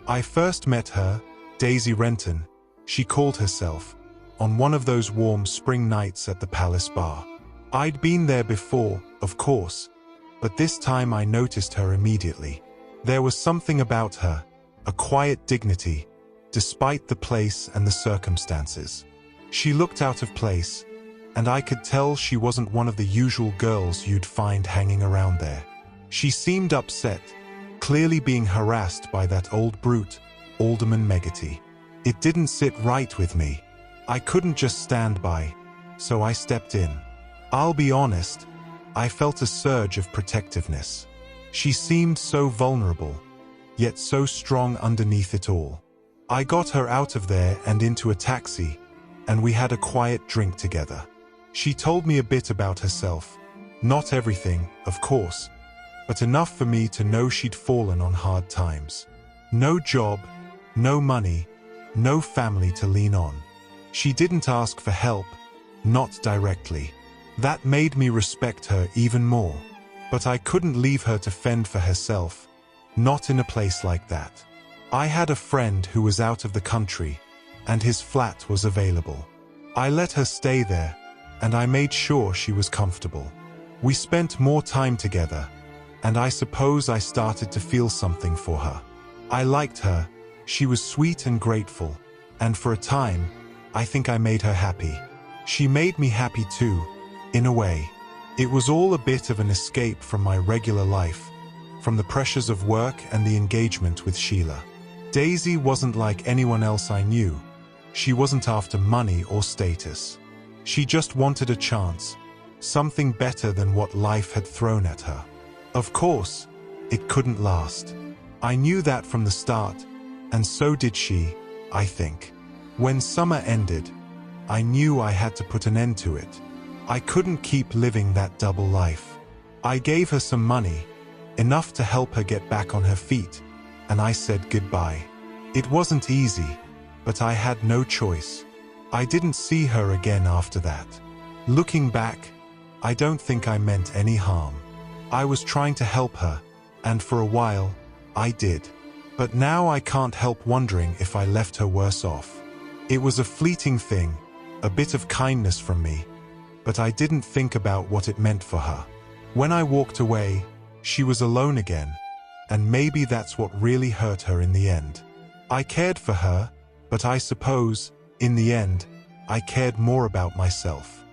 I first met her, Daisy Renton, she called herself, on one of those warm spring nights at the Palace Bar. I'd been there before, of course, but this time I noticed her immediately. There was something about her, a quiet dignity, despite the place and the circumstances. She looked out of place, and I could tell she wasn't one of the usual girls you'd find hanging around there. She seemed upset, clearly being harassed by that old brute, Alderman Megati. It didn't sit right with me. I couldn't just stand by, so I stepped in. I'll be honest, I felt a surge of protectiveness. She seemed so vulnerable, yet so strong underneath it all. I got her out of there and into a taxi, and we had a quiet drink together. She told me a bit about herself. Not everything, of course, but enough for me to know she'd fallen on hard times. No job, no money, no family to lean on. She didn't ask for help, not directly. That made me respect her even more. But I couldn't leave her to fend for herself, not in a place like that. I had a friend who was out of the country, and his flat was available. I let her stay there, and I made sure she was comfortable. We spent more time together, and I suppose I started to feel something for her. I liked her, she was sweet and grateful, and for a time, I think I made her happy. She made me happy too, in a way. It was all a bit of an escape from my regular life, from the pressures of work and the engagement with Sheila. Daisy wasn't like anyone else I knew. She wasn't after money or status. She just wanted a chance, something better than what life had thrown at her. Of course, it couldn't last. I knew that from the start, and so did she, I think. When summer ended, I knew I had to put an end to it. I couldn't keep living that double life. I gave her some money, enough to help her get back on her feet, and I said goodbye. It wasn't easy, but I had no choice. I didn't see her again after that. Looking back, I don't think I meant any harm. I was trying to help her, and for a while, I did. But now I can't help wondering if I left her worse off. It was a fleeting thing, a bit of kindness from me, but I didn't think about what it meant for her. When I walked away, she was alone again, and maybe that's what really hurt her in the end. I cared for her, but I suppose, in the end, I cared more about myself.